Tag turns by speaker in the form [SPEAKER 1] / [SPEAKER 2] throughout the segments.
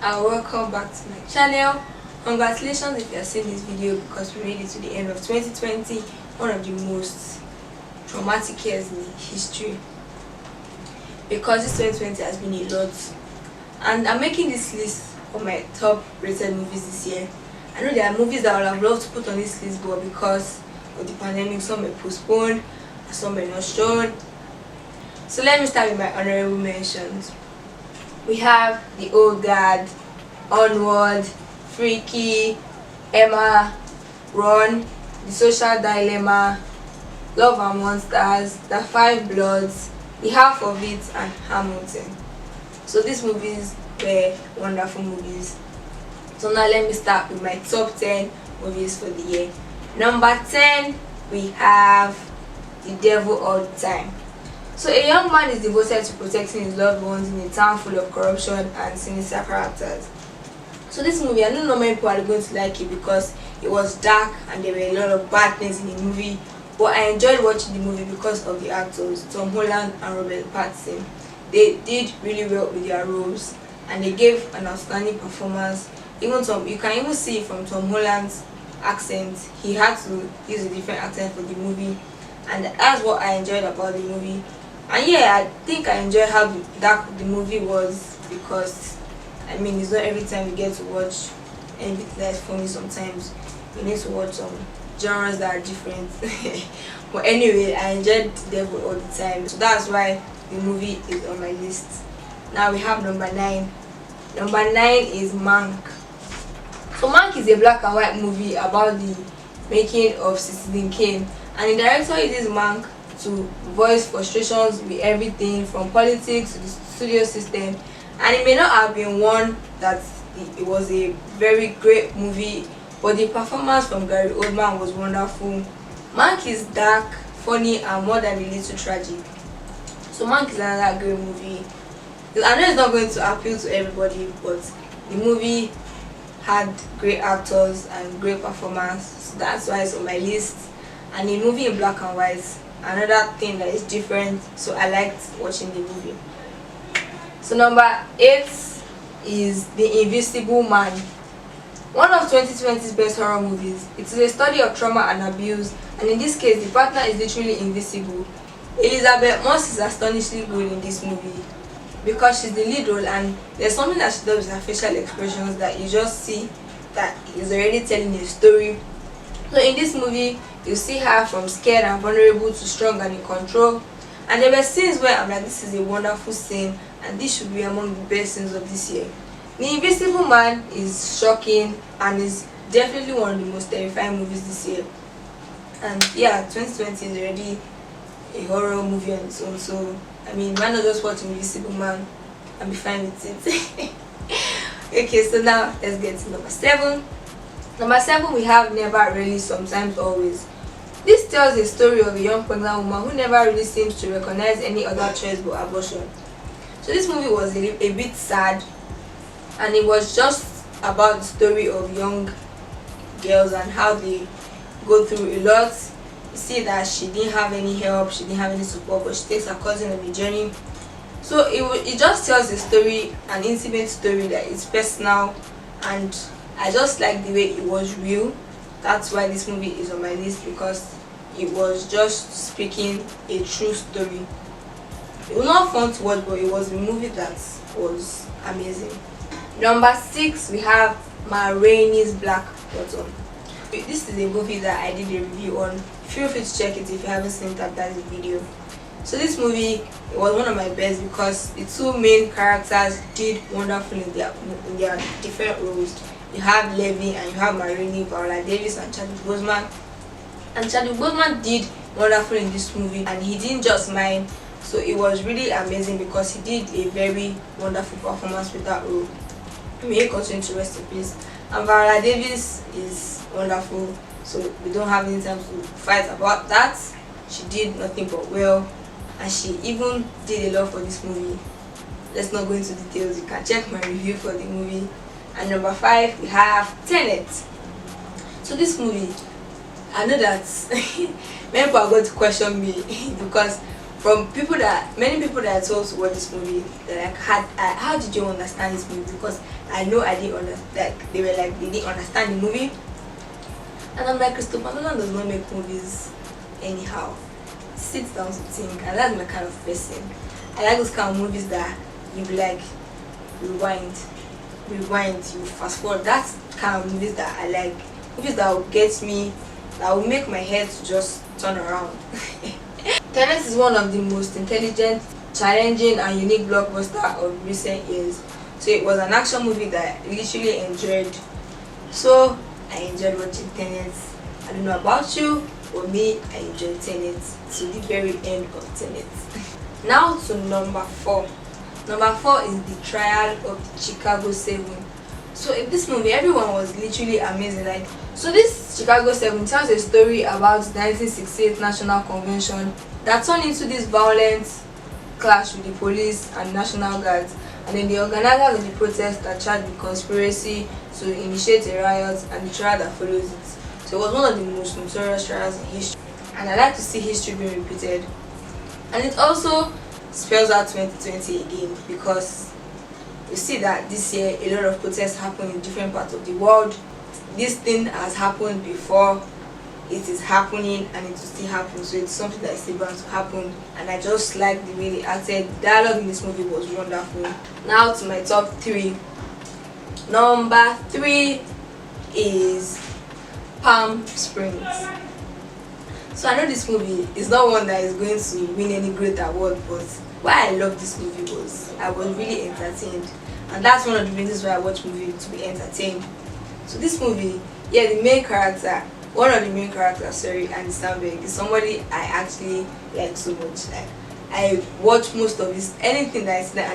[SPEAKER 1] and welcome back to my channel. Congratulations if you are seeing this video because we made it to the end of 2020, one of the most traumatic years in history, because this 2020 has been a lot. And I'm making this list of my top rated movies this year. I know there are movies that I would have loved to put on this list, but because of the pandemic, some were postponed and some were not shown. So let me start with my honorable mentions. We have The Old Guard, Onward, Freaky, Emma, Run, The Social Dilemma, Love and Monsters, The Five Bloods, The Half of It, and Hamilton. So these movies were wonderful movies. So now let me start with my top 10 movies for the year. Number 10, we have The Devil All the Time. So a young man is devoted to protecting his loved ones in a town full of corruption and sinister characters. So this movie, I don't know many people are going to like it because it was dark and there were a lot of bad things in the movie. But I enjoyed watching the movie because of the actors, Tom Holland and Robert Pattinson. They did really well with their roles and they gave an outstanding performance. You can even see from Tom Holland's accent, he had to use a different accent for the movie, and that's what I enjoyed about the movie. And yeah, I think I enjoyed how dark the movie was because I mean it's not every time you get to watch anything that's funny. Sometimes you need to watch some genres that are different. But anyway, I enjoyed The Devil All the Time, so that's why the movie is on my list. Now we have number 9. Number 9 is Mank. So Mank is a black and white movie about the making of Citizen Kane, and the director uses Mank to voice frustrations with everything from politics to the studio system. And it may not have been one that it was a very great movie, but the performance from Gary Oldman was wonderful. Mank is dark, funny, and more than a little tragic. So Mank is another great movie. I know it's not going to appeal to everybody, but the movie had great actors and great performance, so that's why it's on my list. And a movie in black and white, another thing that is different, so I liked watching the movie. So number 8 is The Invisible Man, one of 2020's best horror movies. It is a study of trauma and abuse, and in this case the partner is literally invisible. Elizabeth Moss is astonishingly good in this movie because she's the lead role, and there's something that she does with her facial expressions that you just see that is already telling a story. So in this movie, you see her from scared and vulnerable to strong and in control. And there were scenes where I'm like, this is a wonderful scene and this should be among the best scenes of this year. The Invisible Man is shocking and is definitely one of the most terrifying movies this year. And yeah, 2020 is already a horror movie on its own, so I mean, why not just watch Invisible Man and be fine with it? Okay, so now let's get to number 7. Number 7, we have Never, Really, Sometimes, Always. This tells a story of a young pregnant woman who never really seems to recognize any other choice but abortion. So this movie was a bit sad, and it was just about the story of young girls and how they go through a lot. You see that she didn't have any help, she didn't have any support, but she takes her cousin on the journey. So it just tells a story, an intimate story that is personal, and I just like the way it was real. That's why this movie is on my list, because it was just speaking a true story. It was not fun to watch, but it was a movie that was amazing. Number 6, we have Ma Rainey's Black Bottom. This is a movie that I did a review on. Feel free to check it if you haven't seen it after this video. So this movie, it was one of my best because the two main characters did wonderfully in their different roles. You have Levy and you have Ma Rainey, Viola Davis, and Chadwick Boseman. And Chadwick Boseman did wonderful in this movie, and he didn't just mind. So it was really amazing because he did a very wonderful performance with that role. May he continue to rest in peace. And Viola Davis is wonderful, so we don't have any time to fight about that. She did nothing but well, and she even did a lot for this movie. Let's not go into details, you can check my review for the movie. And number 5, we have Tenet. So this movie, I know that many people are going to question me because from many people that I told to watch this movie, they're like, how did you understand this movie? Because I know I didn't understand. Like they were like they didn't understand the movie, and I'm like, Christopher Nolan does not make movies anyhow. Sit down to think, and that's my kind of person. I like those kind of movies that you be like rewind, you fast forward. That's kind of movies that I like. Movies that will get me, that will make my head to just turn around. Tenet is one of the most intelligent, challenging and unique blockbuster of recent years. So it was an action movie that I literally enjoyed. So I enjoyed watching Tenet. I don't know about you, but me, I enjoyed Tenet to the very end of Tenet. Now to number 4. Number 4 is The Trial of the Chicago 7. So in this movie, everyone was literally amazing. Like, so this Chicago 7 tells a story about the 1968 National Convention that turned into this violent clash with the police and National Guards, and then the organizers of the protest are charged with conspiracy to initiate a riot and the trial that follows it. So it was one of the most notorious trials in history, and I like to see history being repeated. And it also spells out 2020 again, because you see that this year a lot of protests happen in different parts of the world. This thing has happened before, it is happening, and it will still happen. So it's something that is still bound to happen, and I just like the way they acted. The dialogue in this movie was wonderful. Now to my top 3. Number 3 is Palm Springs. So I know this movie is not one that is going to win any great award, but why I love this movie was I was really entertained, and that's one of the reasons why I watch movies, to be entertained. So this movie, yeah, one of the main characters, Andy Samberg, is somebody I actually like so much. Like, I watch most of this, anything that I see that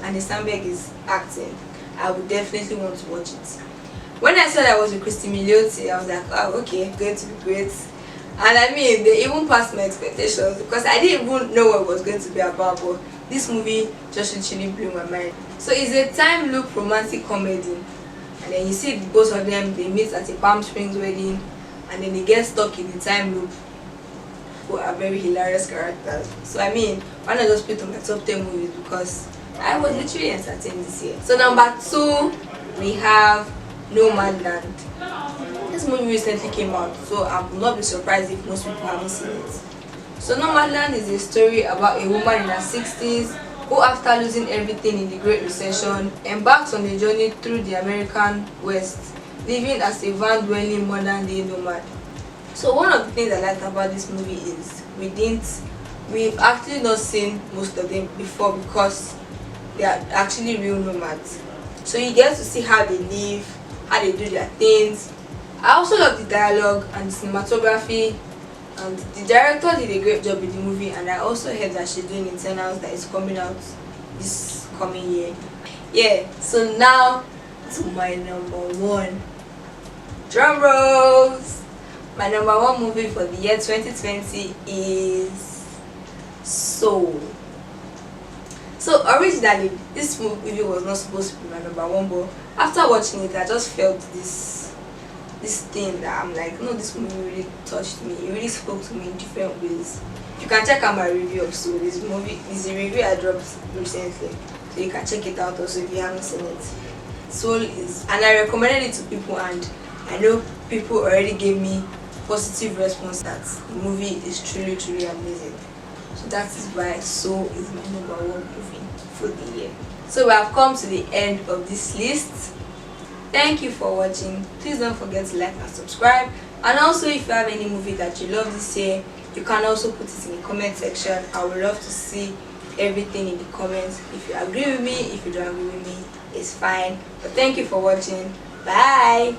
[SPEAKER 1] Andy Samberg is acting, I would definitely want to watch it. When I saw that I was with Christy Milioti, I was like, oh, okay, going to be great. And I mean, they even passed my expectations, because I didn't even know what it was going to be about, but this movie just literally blew my mind. So it's a time loop romantic comedy, and then you see both of them, they meet at a Palm Springs wedding, and then they get stuck in the time loop, who are very hilarious characters. So I mean, why not just put on my top 10 movies, because I was literally entertained this year. So number 2, we have Nomadland. This movie recently came out, so I would not be surprised if most people haven't seen it. So Nomadland is a story about a woman in her 60s who, after losing everything in the Great Recession, embarks on a journey through the American West, living as a van-dwelling modern-day nomad. So one of the things I liked about this movie is we've actually not seen most of them before, because they are actually real nomads. So you get to see how they live, how they do their things. I also love the dialogue and the cinematography, and the director did a great job with the movie, and I also heard that she's doing internals that is coming out this coming year. Yeah, so now to my number 1. Drum rolls! My number 1 movie for the year 2020 is Soul. So originally, this movie was not supposed to be my number 1, but after watching it, I just felt this thing that I'm like, no, this movie really touched me. It really spoke to me in different ways. You can check out my review of Soul. This movie is a review I dropped recently, so you can check it out also if you haven't seen it. Soul is, and I recommended it to people, and I know people already gave me positive response that the movie is truly amazing. So that is why Soul is my number 1 movie for the year. So we have come to the end of this list. Thank you for watching. Please don't forget to like and subscribe, and also if you have any movie that you love this year, you can also put it in the comment section. I would love to see everything in the comments. If you agree with me, if you don't agree with me, it's fine. But thank you for watching. Bye.